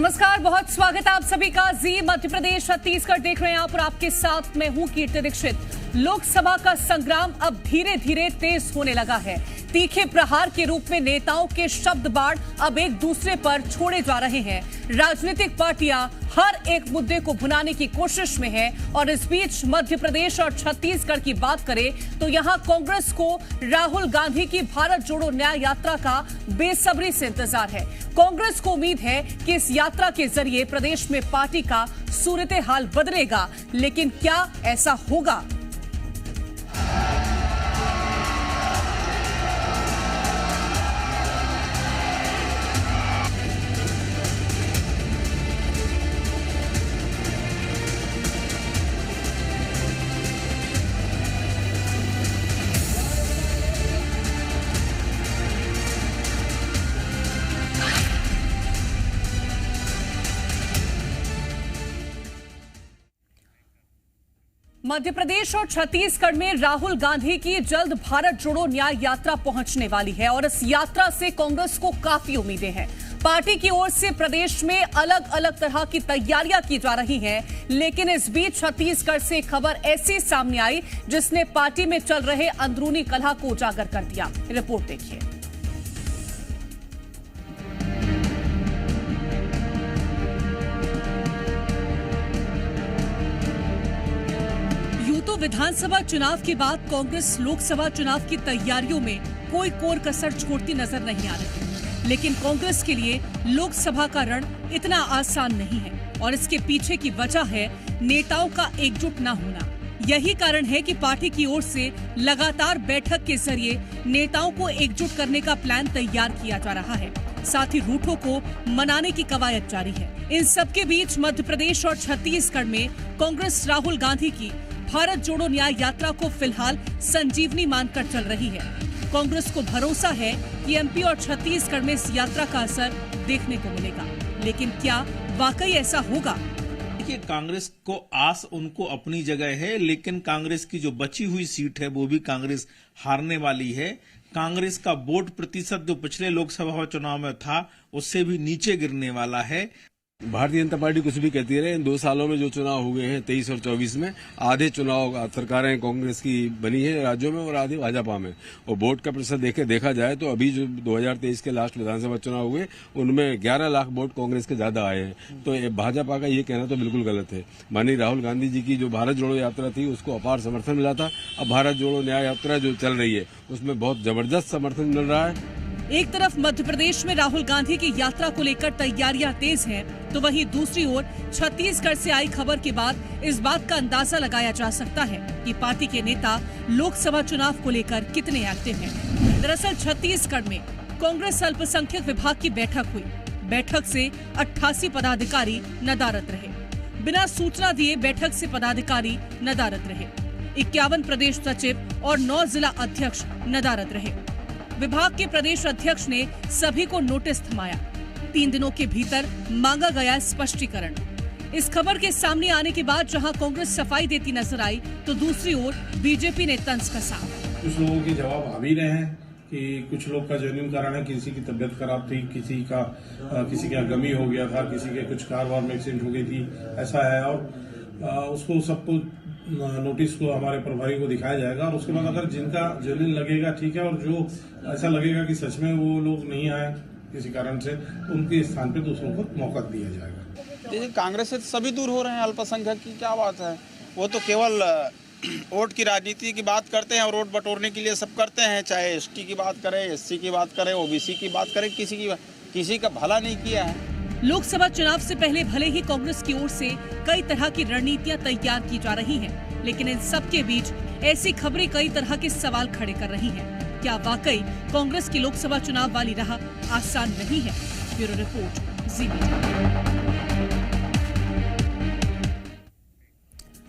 नमस्कार, बहुत स्वागत है आप सभी का। जी मध्य प्रदेश छत्तीसगढ़ देख रहे हैं आप और आपके साथ मैं हूं कीर्ति दीक्षित। लोकसभा का संग्राम अब धीरे धीरे तेज होने लगा है। तीखे प्रहार के रूप में नेताओं के शब्द बाढ़ अब एक दूसरे पर छोड़े जा रहे हैं। राजनीतिक पार्टियां हर एक मुद्दे को भुनाने की कोशिश में है और इस बीच मध्य प्रदेश और छत्तीसगढ़ की बात करें तो यहां कांग्रेस को राहुल गांधी की भारत जोड़ो न्याय यात्रा का बेसब्री से इंतजार है। कांग्रेस को उम्मीद है कि इस यात्रा के जरिए प्रदेश में पार्टी का सूरत हाल बदलेगा, लेकिन क्या ऐसा होगा? मध्य प्रदेश और छत्तीसगढ़ में राहुल गांधी की जल्द भारत जोड़ो न्याय यात्रा पहुंचने वाली है और इस यात्रा से कांग्रेस को काफी उम्मीदें हैं। पार्टी की ओर से प्रदेश में अलग अलग तरह की तैयारियां की जा रही हैं, लेकिन इस बीच छत्तीसगढ़ से खबर ऐसी सामने आई जिसने पार्टी में चल रहे अंदरूनी कलह को उजागर कर दिया। रिपोर्ट देखिए। तो विधानसभा चुनाव के बाद कांग्रेस लोकसभा चुनाव की तैयारियों में कोई कोर कसर छोड़ती नजर नहीं आ रही, लेकिन कांग्रेस के लिए लोकसभा का रण इतना आसान नहीं है और इसके पीछे की वजह है नेताओं का एकजुट न होना। यही कारण है कि पार्टी की ओर से लगातार बैठक के जरिए नेताओं को एकजुट करने का प्लान तैयार किया जा रहा है। साथ ही रूठों को मनाने की कवायद जारी है। इन सबके बीच मध्य प्रदेश और छत्तीसगढ़ में कांग्रेस राहुल गांधी की भारत जोड़ो न्याय यात्रा को फिलहाल संजीवनी मानकर चल रही है। कांग्रेस को भरोसा है कि एमपी और छत्तीसगढ़ में इस यात्रा का असर देखने को मिलेगा, लेकिन क्या वाकई ऐसा होगा? देखिए, कांग्रेस को आस उनको अपनी जगह है, लेकिन कांग्रेस की जो बची हुई सीट है वो भी कांग्रेस हारने वाली है। कांग्रेस का वोट प्रतिशत जो पिछले लोकसभा चुनाव में था उससे भी नीचे गिरने वाला है। भारतीय जनता पार्टी कुछ भी कहती रहे, इन 2 सालों में जो चुनाव हुए हैं 23 और 24 में, आधे चुनाव सरकारें कांग्रेस की बनी है राज्यों में और आधे भाजपा में। और वोट का प्रतिशत देखा जाए तो अभी जो 2023 के लास्ट विधानसभा चुनाव हुए उनमें 11 लाख वोट कांग्रेस के ज्यादा आए हैं। तो भाजपा का ये कहना तो बिल्कुल गलत है। माननीय राहुल गांधी जी की जो भारत जोड़ो यात्रा थी उसको अपार समर्थन मिला था। अब भारत जोड़ो न्याय यात्रा जो चल रही है उसमें बहुत जबरदस्त समर्थन मिल रहा है। एक तरफ मध्य प्रदेश में राहुल गांधी की यात्रा को लेकर तैयारियां तेज हैं, तो वहीं दूसरी ओर छत्तीसगढ़ से आई खबर के बाद इस बात का अंदाजा लगाया जा सकता है कि पार्टी के नेता लोकसभा चुनाव को लेकर कितने एक्टिव हैं। दरअसल छत्तीसगढ़ में कांग्रेस अल्पसंख्यक विभाग की बैठक हुई। बैठक से 88 पदाधिकारी नदारद रहे। बिना सूचना दिए बैठक से पदाधिकारी नदारद रहे। 51 प्रदेश सचिव और 9 जिला अध्यक्ष नदारद रहे। विभाग के प्रदेश अध्यक्ष ने सभी को नोटिस थमाया। 3 दिनों के भीतर मांगा गया स्पष्टीकरण। इस खबर के सामने आने के बाद जहां कांग्रेस सफाई देती नजर आई, तो दूसरी ओर बीजेपी ने तंज कसा। कुछ लोगों के जवाब आ भी रहे हैं कि कुछ लोग का जेन्युइन कारण है, किसी की तबियत खराब थी, किसी का गमी हो गया था, किसी के कुछ कार वार में एक्सीडेंट हो गई थी, ऐसा है। और उसको सबको नोटिस को हमारे प्रभारी को दिखाया जाएगा और उसके बाद अगर जिनका जेन्युइन लगेगा ठीक है, और जो ऐसा लगेगा कि सच में वो लोग नहीं आए किसी कारण से, तो उनके स्थान पे दूसरों को मौका दिया जाएगा। देखिए, कांग्रेस से सभी दूर हो रहे हैं। अल्पसंख्यक की क्या बात है, वो तो केवल वोट की राजनीति की बात करते हैं और वोट बटोरने के लिए सब करते हैं। चाहे एसटी की बात करें, एससी की बात करें, ओबीसी की बात करें, किसी का भला नहीं किया है। लोकसभा चुनाव से पहले भले ही कांग्रेस की ओर से कई तरह की रणनीतियां तैयार की जा रही हैं, लेकिन इन सब के बीच ऐसी खबरें कई तरह के सवाल खड़े कर रही हैं। क्या वाकई कांग्रेस की लोकसभा चुनाव वाली राह आसान नहीं है? ब्यूरो रिपोर्ट, जी मीडिया।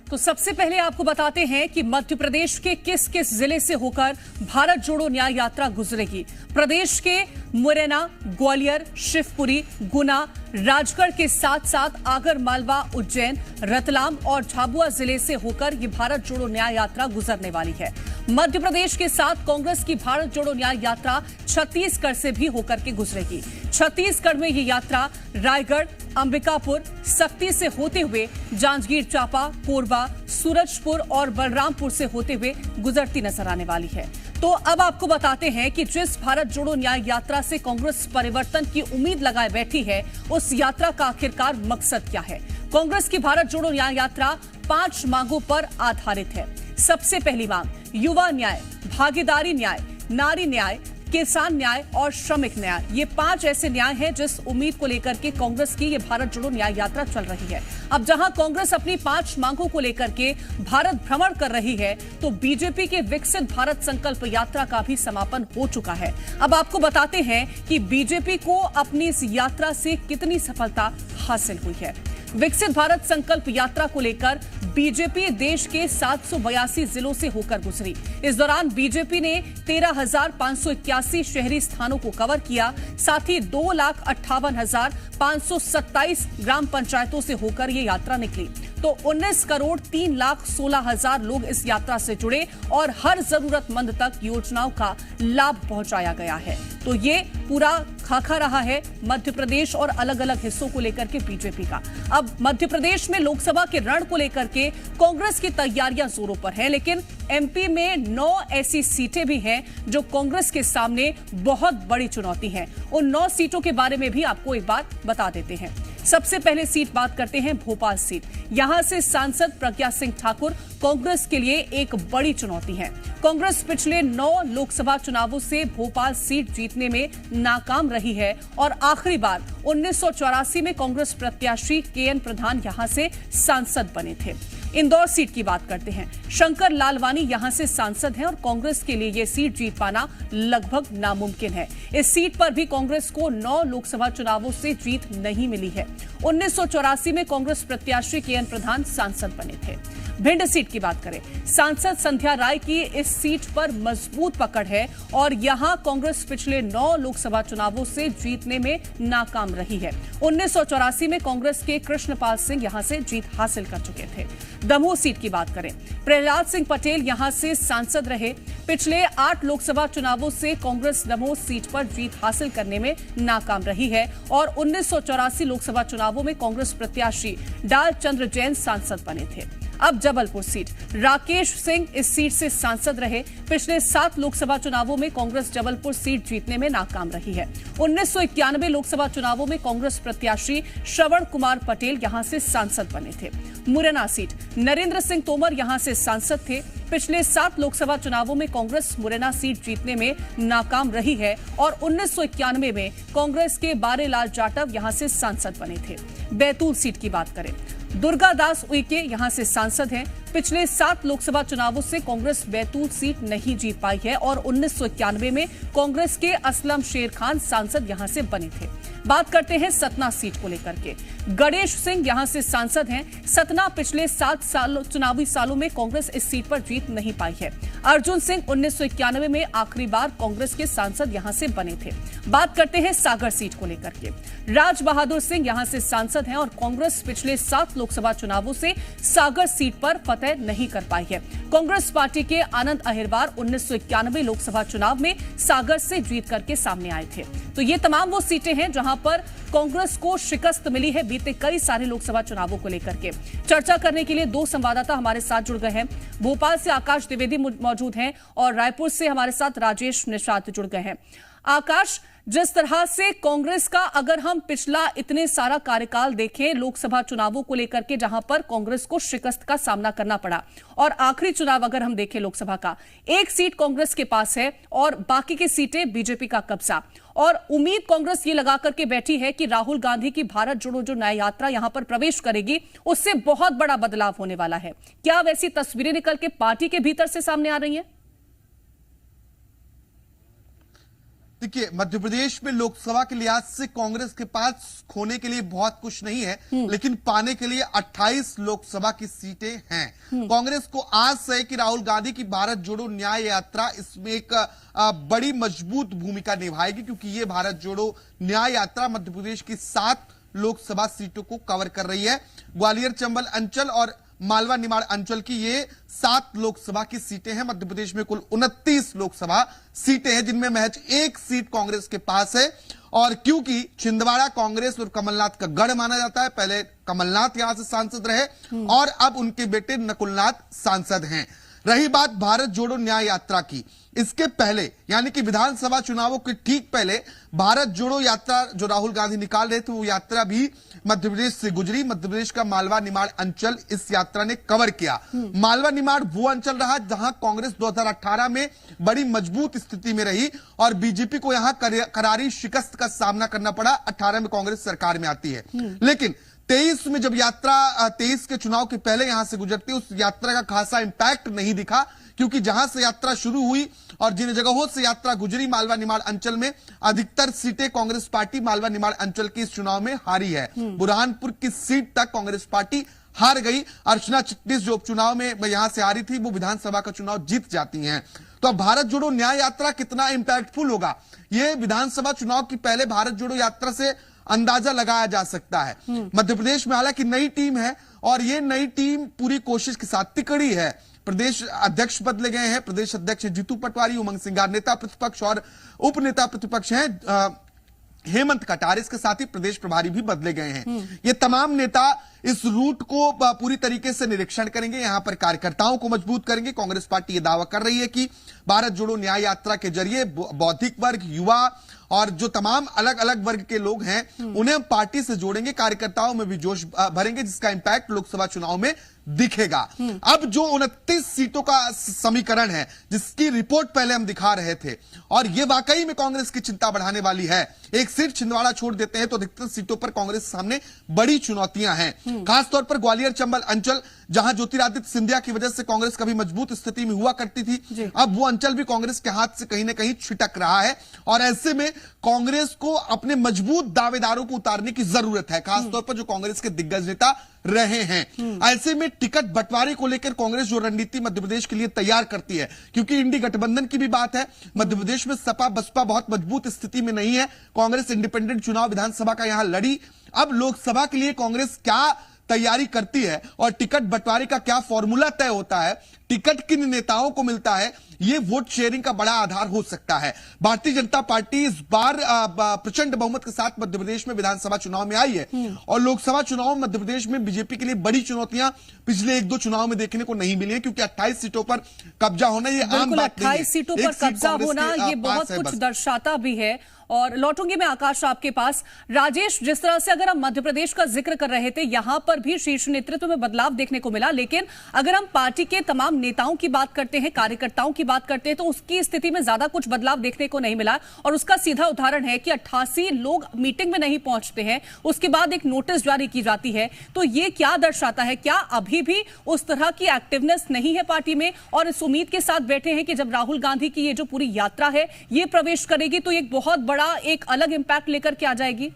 तो सबसे पहले आपको बताते हैं कि मध्य प्रदेश के किस किस जिले से होकर भारत जोड़ो न्याय यात्रा गुजरेगी। प्रदेश के मुरैना, ग्वालियर, शिवपुरी, गुना, राजगढ़ के साथ साथ आगर मालवा, उज्जैन, रतलाम और झाबुआ जिले से होकर ये भारत जोड़ो न्याय यात्रा गुजरने वाली है। मध्य प्रदेश के साथ कांग्रेस की भारत जोड़ो न्याय यात्रा छत्तीसगढ़ से भी होकर के गुजरेगी। छत्तीसगढ़ में ये यात्रा रायगढ़, अंबिकापुर, सक्ती से होते हुए जांजगीर चांपा, कोरबा, सूरजपुर और बलरामपुर से होते हुए गुजरती नजर आने वाली है। तो अब आपको बताते हैं कि जिस भारत जोड़ो न्याय यात्रा से कांग्रेस परिवर्तन की उम्मीद लगाए बैठी है, उस यात्रा का आखिरकार मकसद क्या है। कांग्रेस की भारत जोड़ो न्याय यात्रा 5 मांगों पर आधारित है। सबसे पहली मांग युवा न्याय, भागीदारी न्याय, नारी न्याय, किसान न्याय और श्रमिक न्याय। ये 5 ऐसे न्याय हैं जिस उम्मीद को लेकर के कांग्रेस की ये भारत जोड़ो न्याय यात्रा चल रही है। अब जहां कांग्रेस अपनी 5 मांगों को लेकर के भारत भ्रमण कर रही है, तो बीजेपी के विकसित भारत संकल्प यात्रा का भी समापन हो चुका है। अब आपको बताते हैं कि बीजेपी को अपनी इस यात्रा से कितनी सफलता हासिल हुई है। विकसित भारत संकल्प यात्रा को लेकर बीजेपी देश के 782 जिलों से होकर गुजरी। इस दौरान बीजेपी ने 13,581 शहरी स्थानों को कवर किया। साथ ही 2,58,527 ग्राम पंचायतों से होकर ये यात्रा निकली। तो 19,03,16,000 लोग इस यात्रा से जुड़े और हर जरूरतमंद तक योजनाओं का लाभ पहुंचाया गया है। तो ये पूरा खाका रहा है मध्य प्रदेश और अलग अलग हिस्सों को लेकर के बीजेपी का। अब मध्य प्रदेश में लोकसभा के रण को लेकर के कांग्रेस की तैयारियां जोरों पर है, लेकिन एमपी में 9 ऐसी सीटें भी हैं जो कांग्रेस के सामने बहुत बड़ी चुनौती हैं। उन 9 सीटों के बारे में भी आपको एक बात बता देते हैं। सबसे पहले सीट बात करते हैं भोपाल सीट। यहां से सांसद प्रज्ञा सिंह ठाकुर कांग्रेस के लिए एक बड़ी चुनौती है। कांग्रेस पिछले 9 लोकसभा चुनावों से भोपाल सीट जीतने में नाकाम रही है और आखिरी बार 1984 में कांग्रेस प्रत्याशी केएन प्रधान यहां से सांसद बने थे। इंदौर सीट की बात करते हैं। शंकर लालवानी यहां से सांसद हैं और कांग्रेस के लिए यह सीट जीत पाना लगभग नामुमकिन है। इस सीट पर भी कांग्रेस को 9 लोकसभा चुनावों से जीत नहीं मिली है। 1984 में कांग्रेस प्रत्याशी केएन प्रधान सांसद बने थे। भिंड सीट की बात करें, सांसद संध्या राय की इस सीट पर मजबूत पकड़ है और यहां कांग्रेस पिछले 9 लोकसभा चुनावों से जीतने में नाकाम रही है। 1984 में कांग्रेस के कृष्णपाल सिंह यहां से जीत हासिल कर चुके थे। दमोह सीट की बात करें, प्रहलाद सिंह पटेल यहां से सांसद रहे। पिछले 8 लोकसभा चुनावों से कांग्रेस दमोह सीट पर जीत हासिल करने में नाकाम रही है और 1984 लोकसभा चुनावों में कांग्रेस प्रत्याशी डाल चंद्र जैन सांसद बने थे। अब जबलपुर सीट, राकेश सिंह इस सीट से सांसद रहे। पिछले 7 लोकसभा चुनावों में कांग्रेस जबलपुर सीट जीतने में नाकाम रही है। 1991 लोकसभा चुनावों में कांग्रेस प्रत्याशी श्रवण कुमार पटेल यहां से सांसद बने थे। मुरैना सीट, नरेंद्र सिंह तोमर यहां से सांसद थे। पिछले 7 लोकसभा चुनावों में कांग्रेस मुरैना सीट जीतने में नाकाम रही है और 1991 में कांग्रेस के बारेलाल जाटव यहां से सांसद बने थे। बैतूल सीट की बात करें, दुर्गा दास उइके यहां से सांसद हैं। पिछले 7 लोकसभा चुनावों से कांग्रेस बैतूल सीट नहीं जीत पाई है और 1991 में कांग्रेस के असलम शेर खान सांसद यहां से बने थे। बात करते हैं सतना सीट को लेकर के, गणेश सिंह यहां से सांसद हैं। सतना पिछले 7 चुनावी सालों में कांग्रेस इस सीट पर जीत नहीं पाई है। अर्जुन सिंह 1991 में आखिरी बार कांग्रेस के सांसद यहां से बने थे। बात करते हैं सागर सीट को लेकर के, राज बहादुर सिंह यहां से सांसद हैं और कांग्रेस पिछले 7 लोकसभा चुनावों से सागर सीट पर फतह नहीं कर पाई है। कांग्रेस पार्टी के आनंद अहिरवार 1991 लोकसभा चुनाव में सागर से जीत करके सामने आए थे। तो ये तमाम वो सीटें हैं जहां पर कांग्रेस को शिकस्त मिली है बीते कई सारे लोकसभा चुनावों को लेकर के। चर्चा करने के लिए 2 संवाददाता हमारे साथ जुड़ गए हैं। भोपाल से आकाश द्विवेदी मौजूद हैं और रायपुर से हमारे साथ राजेश निषाद जुड़ गए हैं। आकाश, जिस तरह से कांग्रेस का अगर हम पिछला इतने सारा कार्यकाल देखें लोकसभा चुनावों को लेकर के, जहां पर कांग्रेस को शिकस्त का सामना करना पड़ा, और आखिरी चुनाव अगर हम देखें लोकसभा का, 1 सीट कांग्रेस के पास है और बाकी की सीटें बीजेपी का कब्जा, और उम्मीद कांग्रेस ये लगा करके बैठी है कि राहुल गांधी की भारत जोड़ो जो न्याय यात्रा यहां पर प्रवेश करेगी उससे बहुत बड़ा बदलाव होने वाला है। क्या वैसी तस्वीरें निकल के पार्टी के भीतर से सामने आ रही हैं? देखिए, मध्य प्रदेश में लोकसभा के लिहाज से कांग्रेस के पास खोने के लिए बहुत कुछ नहीं है, लेकिन पाने के लिए 28 लोकसभा की सीटें हैं। कांग्रेस को आस है कि राहुल गांधी की भारत जोड़ो न्याय यात्रा इसमें एक बड़ी मजबूत भूमिका निभाएगी, क्योंकि ये भारत जोड़ो न्याय यात्रा मध्य प्रदेश की 7 लोकसभा सीटों को कवर कर रही है। ग्वालियर चंबल अंचल और मालवा निमाड़ अंचल की ये 7 लोकसभा की सीटें हैं। मध्य प्रदेश में कुल 29 लोकसभा सीटें हैं, जिनमें महज 1 सीट कांग्रेस के पास है। और क्योंकि छिंदवाड़ा कांग्रेस और कमलनाथ का गढ़ माना जाता है, पहले कमलनाथ यहां से सांसद रहे और अब उनके बेटे नकुलनाथ सांसद हैं। रही बात भारत जोड़ो न्याय यात्रा की, इसके पहले यानी कि विधानसभा चुनावों के ठीक पहले भारत जोड़ो यात्रा जो राहुल गांधी निकाल रहे थे, वो यात्रा भी मध्य प्रदेश से गुजरी। मध्य प्रदेश का मालवा निमाड़ अंचल इस यात्रा ने कवर किया। मालवा निमाड़ वो अंचल रहा जहां कांग्रेस 2018 में बड़ी मजबूत स्थिति में रही और बीजेपी को यहां करारी शिकस्त का सामना करना पड़ा। 18 में कांग्रेस सरकार में आती है, लेकिन 23 में जब यात्रा 23 के चुनाव के पहले यहां से गुजरती है, उस यात्रा का खासा इंपैक्ट नहीं दिखा, क्योंकि जहां से यात्रा शुरू हुई और जिन जगहों से यात्रा गुजरी मालवा निमाड़ अंचल में अधिकतर सीटें कांग्रेस पार्टी मालवा निमाड़ अंचल के इस चुनाव में हारी है। बुरहानपुर की सीट तक कांग्रेस पार्टी हार गई। अर्चना चिटनिस जो उपचुनाव में यहां से हारी थी, वो विधानसभा का चुनाव जीत जाती हैं। तो अब भारत जोड़ो न्याय यात्रा कितना इंपैक्टफुल होगा, ये विधानसभा चुनाव की पहले भारत जोड़ो यात्रा से अंदाजा लगाया जा सकता है। मध्य प्रदेश में हालांकि नई टीम है और ये नई टीम पूरी कोशिश के साथ तिकड़ी है। प्रदेश अध्यक्ष बदले गए हैं। प्रदेश अध्यक्ष जीतू पटवारी, उमंग सिंगार नेता प्रतिपक्ष और उप नेता प्रतिपक्ष हैं हेमंत कटार, इसके साथ ही प्रदेश प्रभारी भी बदले गए हैं। ये तमाम नेता इस रूट को पूरी तरीके से निरीक्षण करेंगे, यहां पर कार्यकर्ताओं को मजबूत करेंगे। कांग्रेस पार्टी ये दावा कर रही है कि भारत जोड़ो न्याय यात्रा के जरिए बौद्धिक वर्ग, युवा और जो तमाम अलग अलग वर्ग के लोग हैं उन्हें हम पार्टी से जोड़ेंगे, कार्यकर्ताओं में भी जोश भरेंगे, जिसका इंपैक्ट लोकसभा चुनाव में दिखेगा। अब जो 29 सीटों का समीकरण है, जिसकी रिपोर्ट पहले हम दिखा रहे थे, और ये वाकई में कांग्रेस की चिंता बढ़ाने वाली है। एक सीट छिंदवाड़ा छोड़ देते हैं तो अधिकतर सीटों पर कांग्रेस सामने बड़ी चुनौतियां हैं, खासतौर पर ग्वालियर चंबल अंचल, जहां ज्योतिरादित्य सिंधिया की वजह से कांग्रेस कभी मजबूत स्थिति में हुआ करती थी, अब वो अंचल भी कांग्रेस के हाथ से कहीं ना कहीं छिटक रहा है। और ऐसे में कांग्रेस को अपने मजबूत दावेदारों को उतारने की जरूरत है, खासतौर पर जो कांग्रेस के दिग्गज नेता रहे हैं। ऐसे में टिकट बंटवारे को लेकर कांग्रेस जो रणनीति मध्य प्रदेश के लिए तैयार करती है, क्योंकि इंडी गठबंधन की भी बात है, मध्य प्रदेश में सपा बसपा बहुत मजबूत स्थिति में नहीं है। कांग्रेस इंडिपेंडेंट चुनाव विधानसभा का यहां लड़ी। अब लोकसभा के लिए कांग्रेस क्या तैयारी करती है और टिकट बंटवारे का क्या फॉर्मूला तय होता है, टिकट किन नेताओं को मिलता है, ये वोट शेयरिंग का बड़ा आधार हो सकता है। भारतीय जनता पार्टी इस बार प्रचंड बहुमत के साथ मध्य प्रदेश में विधानसभा चुनाव में आई है और लोकसभा चुनाव में मध्य प्रदेश में बीजेपी के लिए बड़ी चुनौतियां पिछले 1-2 चुनाव में देखने को नहीं मिली है, क्योंकि 28 सीटों पर कब्जा होना ये आम बात नहीं है। 28 सीटों पर कब्जा होना ये बहुत कुछ दर्शाता भी है। और लौटूंगी मैं आकाश आपके पास। राजेश, जिस तरह से अगर हम मध्य प्रदेश का जिक्र कर रहे थे, यहां पर भी शीर्ष नेतृत्व में बदलाव देखने को मिला, लेकिन अगर हम पार्टी के तमाम नेताओं की बात करते हैं, कार्यकर्ताओं की बात करते हैं, तो उसकी स्थिति में ज्यादा कुछ बदलाव देखने को नहीं मिला। और उसका सीधा उदाहरण है कि 88 लोग मीटिंग में नहीं पहुंचते हैं, उसके बाद एक नोटिस जारी की जाती है। तो ये क्या दर्शाता है? क्या अभी भी उस तरह की एक्टिवनेस नहीं है पार्टी में और इस उम्मीद के साथ बैठे हैं कि जब राहुल गांधी की ये जो पूरी यात्रा है ये प्रवेश करेगी तो एक बहुत बड़ा एक अलग इंपैक्ट लेकर के आ जाएगी?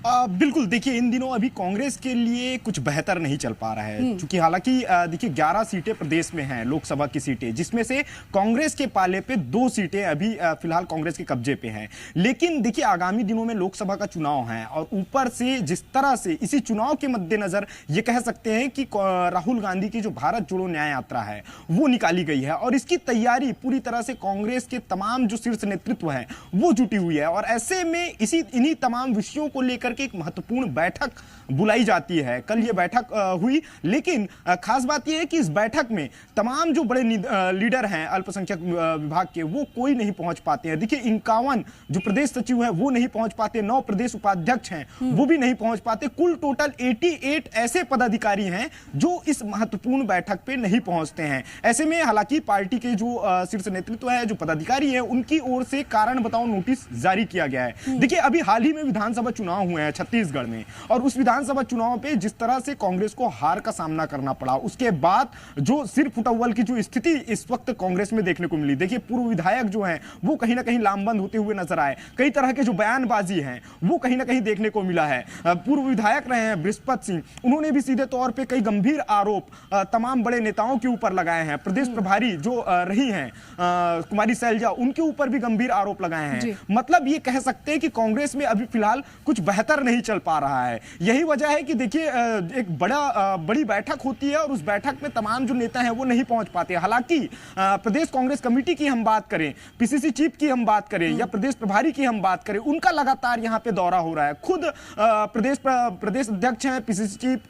बिल्कुल, देखिए इन दिनों अभी कांग्रेस के लिए कुछ बेहतर नहीं चल पा रहा है, क्योंकि हालांकि देखिए 11 सीटें प्रदेश में हैं, लोकसभा की सीटें, जिसमें से कांग्रेस के पाले पे 2 सीटें अभी फिलहाल कांग्रेस के कब्जे पे हैं। लेकिन देखिए आगामी दिनों में लोकसभा का चुनाव है और ऊपर से जिस तरह से इसी चुनाव के मद्देनजर ये कह सकते हैं कि राहुल गांधी की जो भारत जोड़ो न्याय यात्रा है वो निकाली गई है और इसकी तैयारी पूरी तरह से कांग्रेस के तमाम जो शीर्ष नेतृत्व है वो जुटी हुई है। और ऐसे में इन्हीं तमाम विषयों को लेकर एक महत्वपूर्ण बैठक बुलाई जाती है। कल ये बैठक हुई, लेकिन खास बात यह है कि इस बैठक में तमाम जो बड़े लीडर हैं अल्पसंख्यक विभाग के, वो कोई नहीं पहुंच पाते हैं। देखिए 51 जो प्रदेश सचिव हैं वो नहीं पहुंच पाते, 9 प्रदेश उपाध्यक्ष हैं वो भी नहीं पहुंच पाते। कुल टोटल 88 ऐसे पदाधिकारी हैं जो इस महत्वपूर्ण बैठक पे नहीं पहुंचते हैं। ऐसे में हालांकि पार्टी के जो शीर्ष नेतृत्व है, जो पदाधिकारी है, उनकी ओर से कारण बताओ नोटिस जारी किया गया है। देखिए अभी हाल ही में विधानसभा चुनाव हुए हुए हैं छत्तीसगढ़ में, और उस विधानसभा चुनाव पे जिस तरह से कांग्रेस को हार का सामना करना पड़ा, उसके बाद जो सिर फुटअव्वल की जो स्थिति इस वक्त कांग्रेस में देखने को मिली। देखिए पूर्व विधायक जो हैं वो कहीं ना कहीं लामबंद होते हुए नजर आए, कई तरह के जो बयानबाजी हैं वो कहीं ना कहीं देखने को मिला है। पूर्व विधायक रहे हैं बृहस्पति सिंह, उन्होंने भी सीधे तौर पे कई गंभीर आरोप तमाम बड़े नेताओं के ऊपर लगाए हैं। प्रदेश प्रभारी जो रही हैं कुमारी सैलजा, उनके ऊपर भी गंभीर आरोप लगाए हैं। मतलब ये कह सकते हैं कि कांग्रेस में अभी फिलहाल कुछ बेहतर नहीं चल पा रहा है। यही वजह है कि देखिए एक बड़ी बैठक होती है और उस बैठक में तमाम जो नेता हैं वो नहीं पहुंच पाते। हालांकि प्रदेश कांग्रेस कमेटी की हम बात करें, पीसीसी चीफ की हम बात करें या प्रदेश प्रभारी की हम बात करें, उनका लगातार यहां पे दौरा हो रहा है। खुद प्रदेश अध्यक्ष हैं पीसीसी चीफ,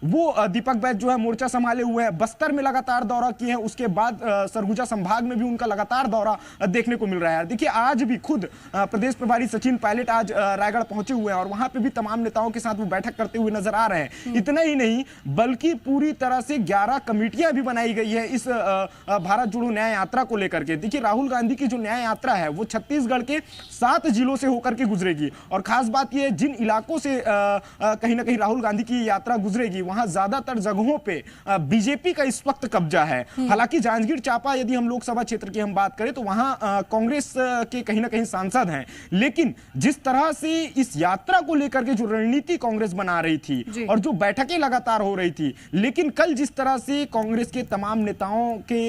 वो दीपक बैज जो है मोर्चा संभाले हुए हैं, बस्तर में लगातार दौरा किए हैं, उसके बाद सरगुजा संभाग में भी उनका लगातार दौरा देखने को मिल रहा है। देखिए आज भी खुद प्रदेश प्रभारी सचिन पायलट आज रायगढ़ पहुंचे हुए हैं और वहां पे भी तमाम नेताओं के साथ वो बैठक करते हुए नजर आ रहे हैं। इतना ही नहीं बल्कि पूरी तरह से 11 कमेटियां भी बनाई गई है इस भारत जोड़ो न्याय यात्रा को लेकर के। देखिए राहुल गांधी की जो न्याय यात्रा है वो छत्तीसगढ़ के 7 जिलों से होकर के गुजरेगी, और खास बात यह जिन इलाकों से कहीं ना कहीं राहुल गांधी की यात्रा गुजरेगी वहां ज्यादातर जगहों पे बीजेपी का इस वक्त कब्जा है। हालांकि जांजगीर चांपा यदि हम लोकसभा क्षेत्र की हम बात करें तो वहां कांग्रेस के कहीं ना कहीं सांसद हैं, लेकिन जिस तरह से इस यात्रा को लेकर के जो रणनीति कांग्रेस बना रही थी और जो बैठकें लगातार हो रही थी, लेकिन कल जिस तरह से कांग्रेस के तमाम नेताओं के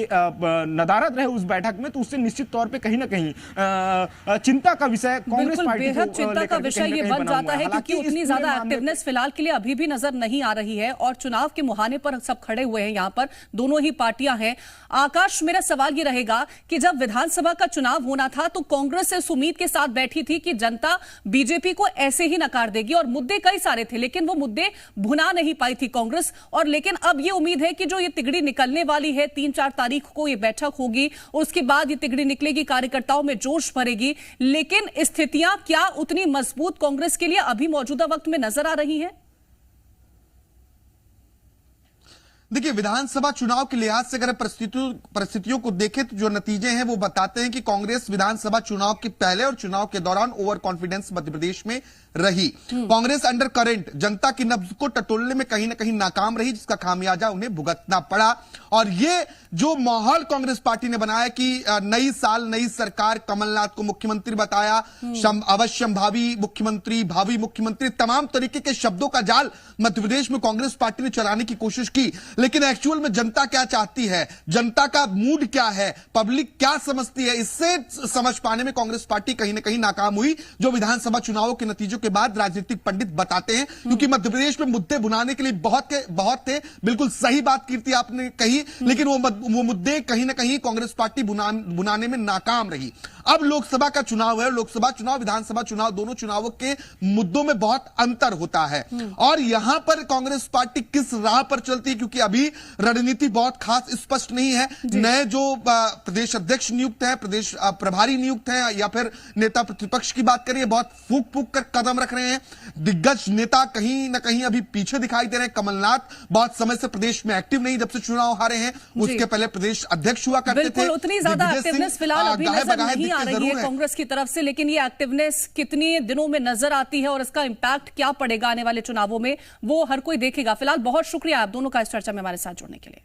नदारद रहे उस बैठक में, तो उससे निश्चित तौर पे कहीं ना कहीं चिंता का विषय कांग्रेस पार्टी बेहद चिंता का विषय ये बन जाता है क्योंकि उतनी ज्यादा एक्टिवनेस फिलहाल के लिए अभी भी नजर नहीं आ रही है और चुनाव के मुहाने पर सब खड़े हुए हैं। यहाँ पर दोनों ही पार्टियां हैं। आकाश, मेरा सवाल ये रहेगा कि जब विधानसभा का चुनाव होना था तो कांग्रेस इस उम्मीद के साथ बैठी थी कि जनता बीजेपी को ऐसे ही नकार देगी और मुद्दे कई सारे थे, लेकिन वो मुद्दे भुना नहीं पाई थी कांग्रेस। और लेकिन अब ये उम्मीद है कि जो ये तिगड़ी निकलने वाली है, 3-4 तारीख को ये बैठक होगी, उसके बाद ये तिगड़ी निकलेगी, कार्यकर्ताओं में जोश भरेगी, लेकिन स्थितियां क्या उतनी मजबूत कांग्रेस के लिए अभी मौजूदा वक्त में नजर आ रही है? देखिए विधानसभा चुनाव के लिहाज से अगर परिस्थितियों को देखें तो जो नतीजे हैं वो बताते हैं कि कांग्रेस विधानसभा चुनाव के पहले और चुनाव के दौरान ओवर कॉन्फिडेंस मध्य प्रदेश में रही। कांग्रेस अंडर करंट जनता की नब्ज को टटोलने में कहीं ना कहीं नाकाम रही, जिसका खामियाजा उन्हें भुगतना पड़ा। और ये जो माहौल कांग्रेस पार्टी ने बनाया कि नई साल नई सरकार, कमलनाथ को मुख्यमंत्री बताया, अवश्यम भावी मुख्यमंत्री, तमाम तरीके के शब्दों का जाल मध्य प्रदेश में कांग्रेस पार्टी ने चलाने की कोशिश की, लेकिन एक्चुअल में जनता क्या चाहती है, जनता का मूड क्या है, पब्लिक क्या समझती है, इससे समझ पाने में कांग्रेस पार्टी कहीं ना कहीं नाकाम हुई, जो विधानसभा चुनावों के नतीजों के बाद राजनीतिक पंडित बताते हैं। क्योंकि मध्य प्रदेश में मुद्दे बुनाने के लिए बहुत थे, बिल्कुल सही बात कीर्ति आपने कही, लेकिन वो मुद्दे कहीं ना कहीं कांग्रेस पार्टी बुनाने में नाकाम रही। अब लोकसभा का चुनाव है, लोकसभा चुनाव विधानसभा चुनाव दोनों चुनावों के मुद्दों में बहुत अंतर होता है और यहां पर कांग्रेस पार्टी किस राह पर चलती है, क्योंकि अभी रणनीति बहुत खास स्पष्ट नहीं है। नए जो प्रदेश अध्यक्ष नियुक्त हैं, प्रदेश प्रभारी नियुक्त हैं या फिर नेता प्रतिपक्ष की बात करिए, बहुत फूक कर कदम रख रहे हैं। दिग्गज नेता कहीं ना कहीं अभी पीछे दिखाई दे रहे हैं। कमलनाथ बहुत समय से प्रदेश में एक्टिव नहीं, जब से चुनाव हारे हैं, उसके पहले प्रदेश अध्यक्ष हुआ करते थे। उतनी ज्यादा एक्टिवनेस फिलहाल अभी नजर नहीं आ रही है कांग्रेस की तरफ से, लेकिन ये एक्टिवनेस कितने दिनों में नजर आती है और इसका इंपैक्ट क्या पड़ेगा आने वाले चुनावों में, वो हर कोई देखेगा। फिलहाल बहुत शुक्रिया आप दोनों का इस चर्चा में हमारे साथ जुड़ने के लिए।